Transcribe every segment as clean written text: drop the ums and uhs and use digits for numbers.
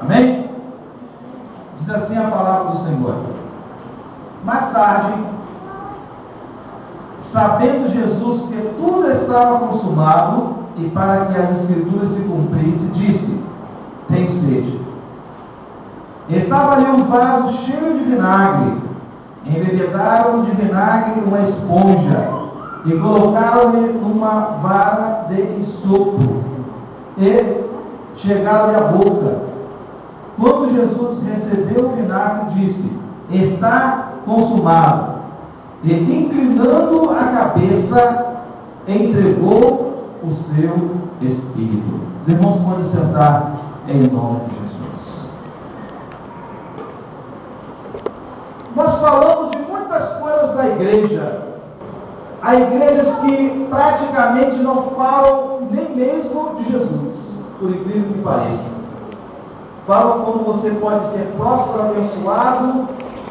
Amém? Diz assim a palavra do Senhor. Mais tarde, sabendo Jesus que tudo estava consumado, e para que as Escrituras se cumprissem, disse: tenho sede. Estava ali um vaso cheio de vinagre. Embebedaram de vinagre uma esponja e colocaram-lhe uma vara de ensopo e chegaram-lhe à boca. Quando Jesus recebeu o vinagre, disse: está consumado. E inclinando a cabeça, entregou o seu espírito. Os irmãos podem sentar em nome de Jesus. Nós falamos de muitas coisas da igreja. Há igrejas que praticamente não falam nem mesmo de Jesus, por incrível que pareça. Falam como você pode ser próspero, abençoado,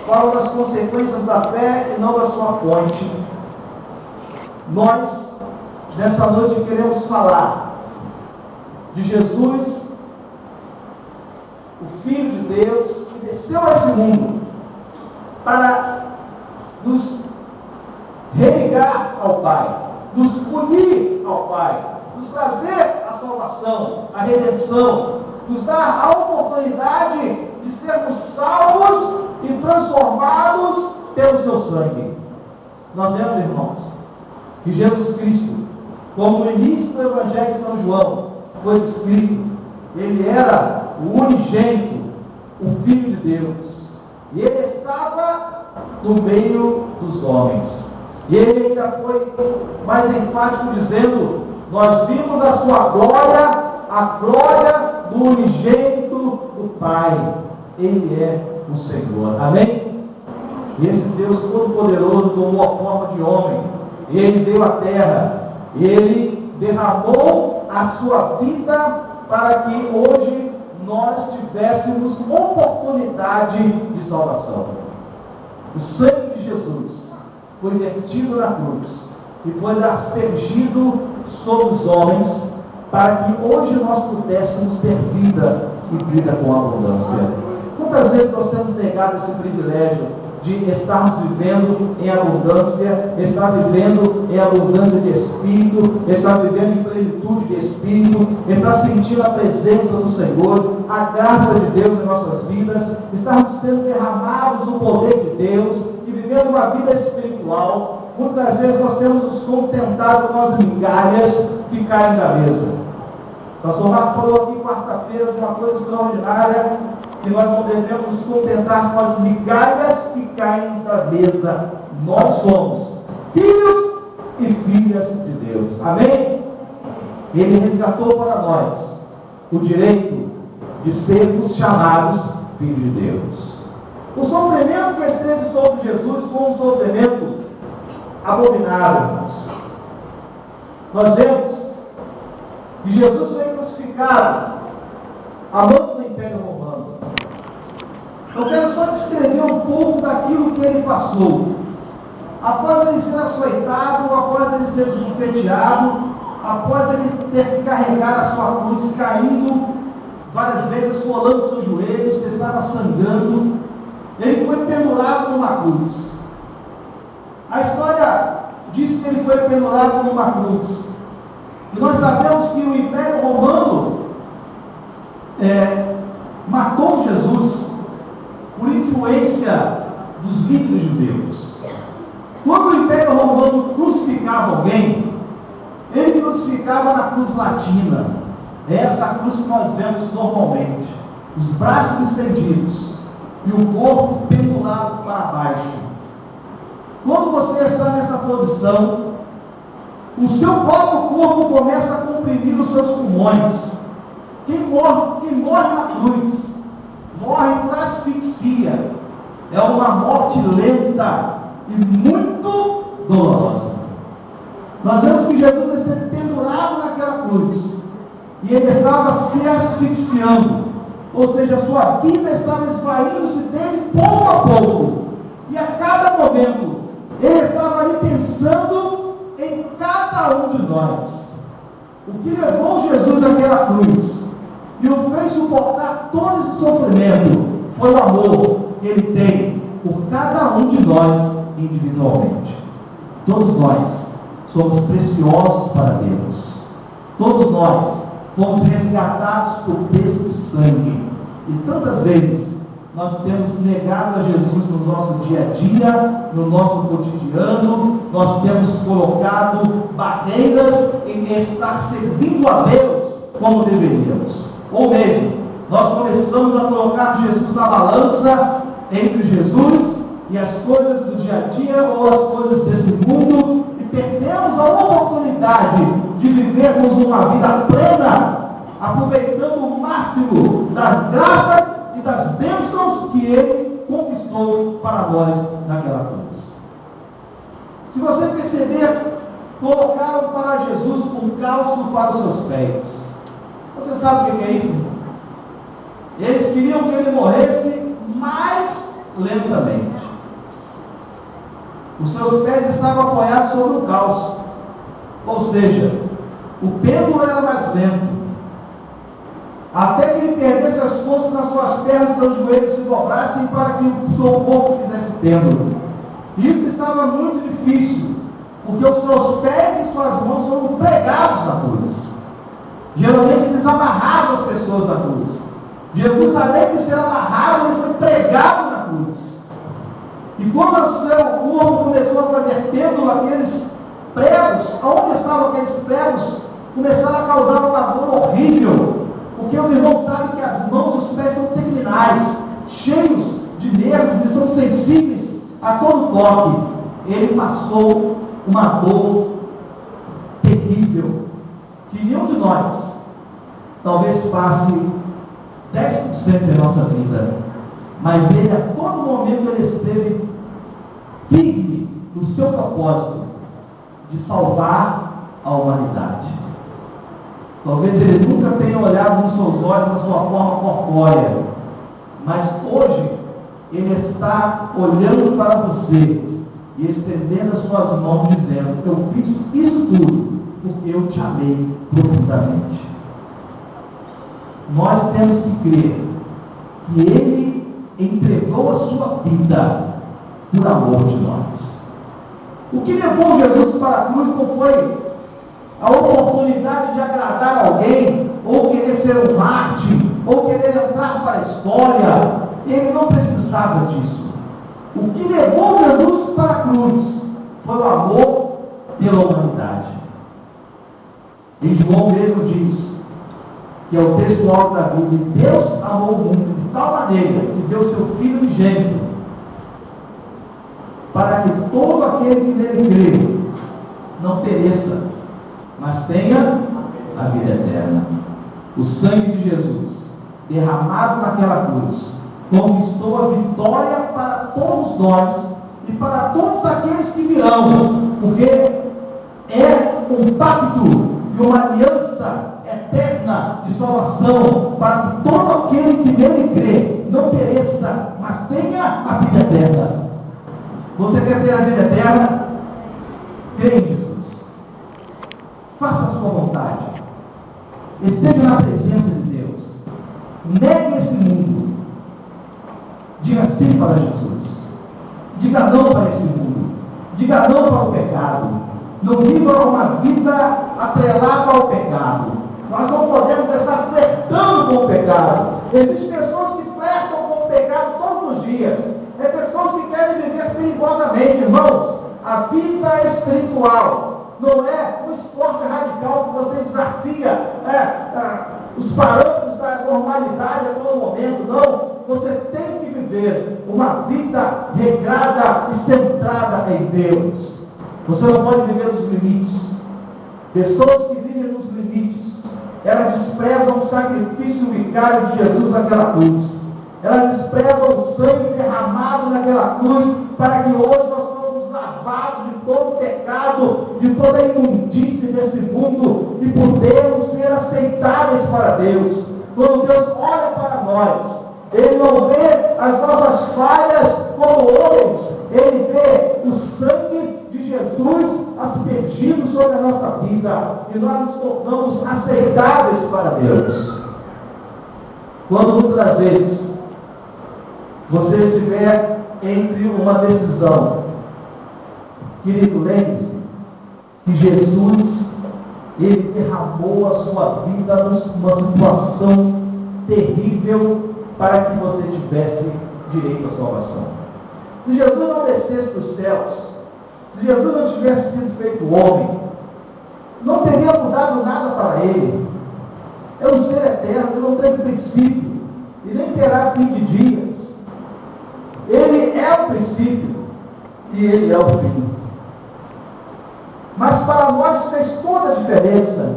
falam das consequências da fé e não da sua fonte. Nós, nessa noite, queremos falar de Jesus, o Filho de Deus, que desceu a esse mundo para nos religar ao Pai, nos unir ao Pai, nos trazer a salvação, a redenção, nos dar a oportunidade de sermos salvos e transformados pelo seu sangue. Nós vemos, irmãos, que Jesus Cristo, como no início do Evangelho de São João foi descrito, ele era o unigênito, o Filho de Deus, e ele estava no meio dos homens. E ele ainda foi mais enfático dizendo: nós vimos a sua glória, a glória do unigênito do Pai. Ele é o Senhor. Amém? E esse Deus Todo-Poderoso tomou a forma de homem. Ele veio à terra. Ele derramou a sua vida para que hoje nós tivéssemos oportunidade de salvação. O sangue de Jesus foi vertido na cruz e foi aspergido sobre os homens para que hoje nós pudéssemos ter vida e vida com abundância. Quantas vezes nós temos negado esse privilégio de estarmos vivendo em abundância, estar vivendo em abundância de Espírito, estar vivendo em plenitude de Espírito, estar sentindo a presença do Senhor, a graça de Deus em nossas vidas, estarmos sendo derramados no poder de Deus e vivendo uma vida espiritual. Muitas vezes nós temos nos contentado com as migalhas que caem da mesa. O pastor Marco falou aqui quarta-feira de uma coisa extraordinária, que nós não devemos nos contentar com as migalhas que caem da mesa. Nós somos filhos e filhas de Deus. Amém? Ele resgatou para nós o direito de sermos chamados filhos de Deus. O sofrimento que esteve sobre Jesus foi um sofrimento abominável, irmãos. Nós vemos que Jesus foi crucificado a mão do Império Romano. Eu quero só descrever um pouco daquilo que ele passou. Após ele ser açoitado, após ele ser esbofeteado, após ele ter que carregar a sua cruz, caindo várias vezes, rolando seus joelhos, estava sangrando, ele foi pendurado numa cruz. A história diz que ele foi pendurado numa cruz. E nós sabemos que o Império Romano matou Jesus por influência dos líderes judeus. Quando o Império Romano crucificava alguém, ele crucificava na cruz latina. É essa cruz que nós vemos normalmente, os braços estendidos e o corpo pendurado para baixo. Quando você está nessa posição, o seu próprio corpo começa a comprimir os seus pulmões. Quem morre na cruz morre por asfixia. É uma morte lenta e muito dolorosa. Nós vemos que Jesus esteve pendurado naquela cruz e ele estava se asfixiando, ou seja, a sua vida estava esvaindo-se dele pouco a pouco, e a cada momento ele estava ali pensando em cada um de nós. O que levou Jesus àquela cruz e o fez suportar todo esse sofrimento foi o amor que Ele tem por cada um de nós individualmente. Todos nós somos preciosos para Deus. Todos nós fomos resgatados por desse sangue. E tantas vezes nós temos negado a Jesus no nosso dia a dia, no nosso cotidiano, nós temos colocado barreiras em estar servindo a Deus como deveríamos. Ou mesmo, nós começamos a colocar Jesus na balança entre Jesus e as coisas do dia a dia ou as coisas desse mundo e perdemos a oportunidade de vivermos uma vida plena, aproveitando o máximo das graças e das bênçãos que Ele conquistou para nós naquela cruz. Se você perceber, colocaram para Jesus um calço para os seus pés. Você sabe o que é isso? Eles queriam que Ele morresse mais lentamente. Os seus pés estavam apoiados sobre o calço, ou seja, o pêndulo era mais lento, até que ele perdesse as forças nas suas pernas, seus joelhos se dobrassem para que o seu corpo fizesse pêndulo. Isso estava muito difícil, porque os seus pés e suas mãos foram pregados na cruz. Geralmente eles amarravam as pessoas na cruz. Jesus, além de ser amarrado, ele foi pregado na cruz. E quando o seu corpo começou a fazer pêndulo, aqueles pregos, aonde estavam aqueles pregos, começaram a causar uma dor horrível. Porque os irmãos sabem que as mãos e os pés são terminais, cheios de nervos e são sensíveis a todo toque. Ele passou uma dor terrível, que nenhum de nós talvez passe 10% da nossa vida, mas ele a todo momento ele esteve firme no seu propósito de salvar a humanidade. Talvez ele nunca tenha olhado nos seus olhos na sua forma corpórea, mas hoje ele está olhando para você e estendendo as suas mãos, dizendo: eu fiz isso tudo porque eu te amei profundamente. Nós temos que crer que Ele entregou a sua vida por amor de nós. O que levou Jesus para a cruz não foi a oportunidade de agradar alguém, ou querer ser um mártir, ou querer entrar para a história. Ele não precisava disso. O que levou Jesus para a cruz foi o amor pela humanidade. E João mesmo diz, que é o textual da Bíblia: Deus amou o mundo de tal maneira que deu seu Filho unigênito, para que todo aquele que nele crê não pereça, mas tenha a vida eterna. O sangue de Jesus, derramado naquela cruz, conquistou a vitória para todos nós e para todos aqueles que virão, porque é um pacto e uma aliança eterna de salvação para que todo aquele que nele crê não pereça, mas tenha a vida eterna. Você quer ter a vida eterna? Crê em Jesus. Faça a sua vontade. Esteja na presença de Deus. Negue esse mundo. Diga sim para Jesus. Diga não para esse mundo. Diga não para o pecado. Não viva uma vida atrelada ao pecado. Nós não podemos estar flertando com o pecado. Existem pessoas que flertam com o pecado todos os dias. É pessoas que querem viver perigosamente, irmãos. A vida espiritual não é um esporte radical que você desafia os parâmetros da normalidade a todo momento. Não. Você tem que viver uma vida regrada e centrada em Deus. Você não pode viver nos limites. Pessoas que vivem nos limites, elas desprezam o sacrifício vicário de Jesus naquela cruz. Elas desprezam o sangue derramado naquela cruz, para que hoje nós somos lavados de todo pecado, de toda a imundície desse mundo, e podemos ser aceitáveis para Deus. Quando Deus olha para nós, Ele não vê as nossas falhas como homens, Ele vê o sangue de Jesus aspergido sobre a nossa vida, e nós nos tornamos aceitáveis para Deus. Quando muitas das vezes você estiver entre uma decisão, querido, lembre-se que Jesus, Ele derramou a sua vida numa situação terrível para que você tivesse direito à salvação. Se Jesus não descesse dos céus, se Jesus não tivesse sido feito homem, não teria mudado nada para Ele. É um ser eterno, Ele não tem princípio, e nem terá fim de dias. Ele é o princípio, e Ele é o fim. Mas para nós fez toda a diferença,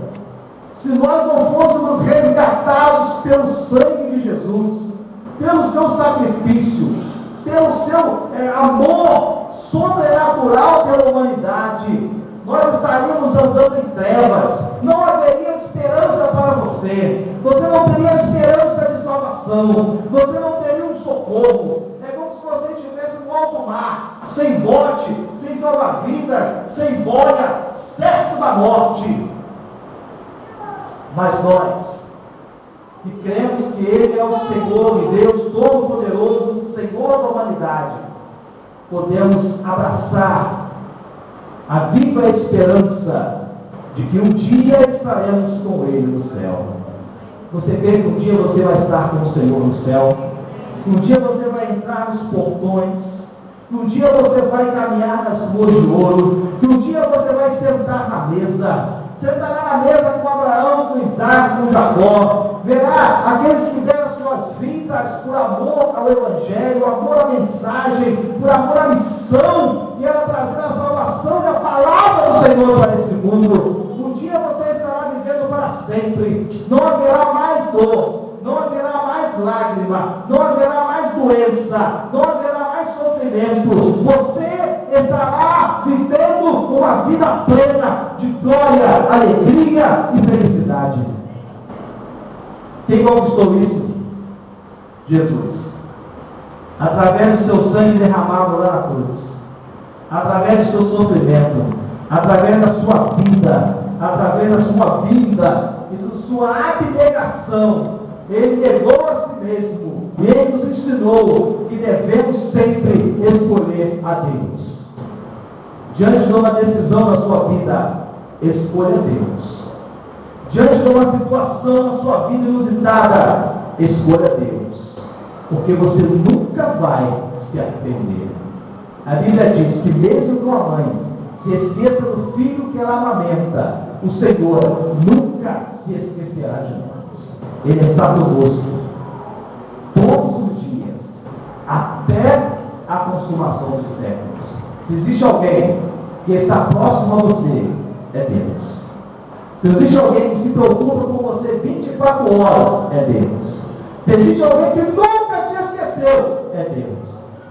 se nós não fôssemos resgatados pelo sangue de Jesus, pelo seu sacrifício, pelo seu amor sobrenatural pela humanidade, nós estaríamos andando em trevas, não haveria esperança para você, você não teria esperança de salvação, você não teria um socorro. É como se você estivesse no alto mar, sem bote, sem salva-vidas, sem boia, certo da morte. Mas nós, que cremos que Ele é o Senhor e Deus Todo-Poderoso, Senhor da humanidade, podemos abraçar a viva esperança de que um dia estaremos com Ele no céu. Você crê que um dia você vai estar com o Senhor no céu? Que um dia você vai entrar nos portões? Que um dia você vai caminhar nas ruas de ouro? Que um dia você vai sentar na mesa? Sentará na mesa com Abraão, com Isaac, com Jacó. Verá aqueles que deram suas vidas por amor ao Evangelho, amor à mensagem, por amor à missão, e ela trazer a salvação e a palavra do Senhor para esse mundo. Um dia você estará vivendo para sempre. Não haverá mais dor, não haverá mais lágrima, não haverá mais doença, não haverá mais sofrimento. Você estará vivendo uma vida plena de glória, alegria e felicidade. Quem conquistou isso? Jesus. Através do seu sangue derramado lá na cruz, através do seu sofrimento, através da sua vida, através da sua vida e da sua abnegação, Ele negou a si mesmo e Ele nos ensinou que devemos sempre escolher a Deus. Diante de uma decisão na sua vida, escolha Deus. Diante de uma situação na sua vida inusitada, escolha Deus, porque você nunca vai se arrepender. A Bíblia diz que mesmo que uma mãe se esqueça do filho que ela amamenta, o Senhor nunca se esquecerá de nós. Ele está conosco todos os dias, até a consumação dos séculos. Se existe alguém que está próximo a você, é Deus. Se existe alguém que se preocupa com você 24 horas, é Deus. Se existe alguém que nunca te esqueceu, é Deus.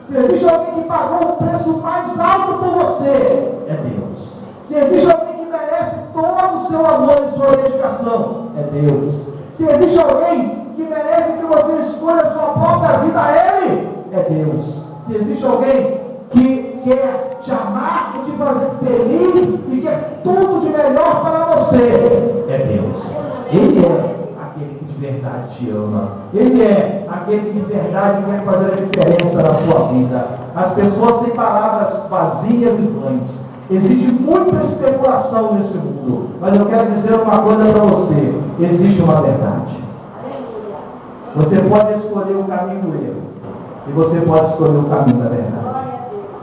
Se existe alguém que pagou o preço mais alto por você, é Deus. Se existe alguém que merece todo o seu amor e sua dedicação, é Deus. Se existe alguém que merece que você escolha a sua própria vida a Ele, é Deus. Se existe alguém que quer te amar e te fazer feliz e quer tudo de melhor para você, é Deus. Ele é aquele que de verdade te ama. Ele é aquele que de verdade quer fazer a diferença na sua vida. As pessoas têm palavras vazias e vãs. Existe muita especulação nesse mundo, mas eu quero dizer uma coisa para você: existe uma verdade. Você pode escolher o caminho do erro e você pode escolher o caminho da verdade.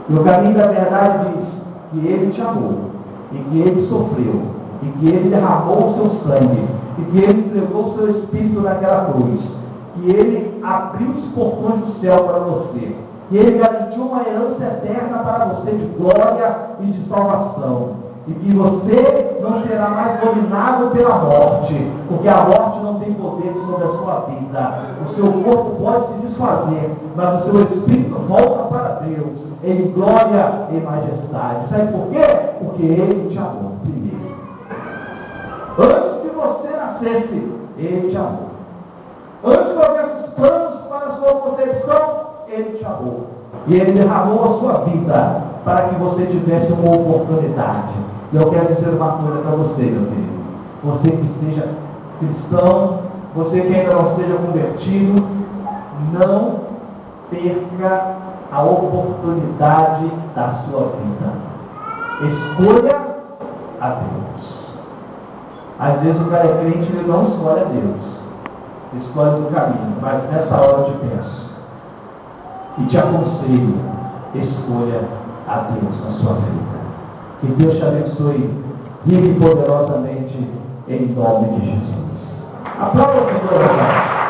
E o caminho da verdade diz que Ele te amou, e que Ele sofreu, e que Ele derramou o seu sangue, e que Ele entregou o seu Espírito naquela cruz, que Ele abriu os portões do céu para você, que Ele garantiu uma herança eterna para você de glória e de salvação, e que você não será mais dominado pela morte, porque a morte não tem poder sobre a sua vida. O seu corpo pode se desfazer, mas o seu espírito volta para Deus em glória e majestade. Sabe por quê? Porque Ele te amou primeiro. Antes que você nascesse, Ele te amou. Antes que houvesse os planos para a sua concepção, Ele te amou. E Ele derramou a sua vida para que você tivesse uma oportunidade. E eu quero dizer uma coisa para você, meu querido. Você que seja cristão você que ainda não seja convertido, não perca a oportunidade da sua vida. Escolha a Deus. Às vezes o cara é crente e ele não escolhe a Deus, escolhe o caminho, mas nessa hora eu te penso e te aconselho: escolha a Deus na sua vida. Que Deus te abençoe rica e poderosamente, em nome de Jesus. Aplauda o Senhor.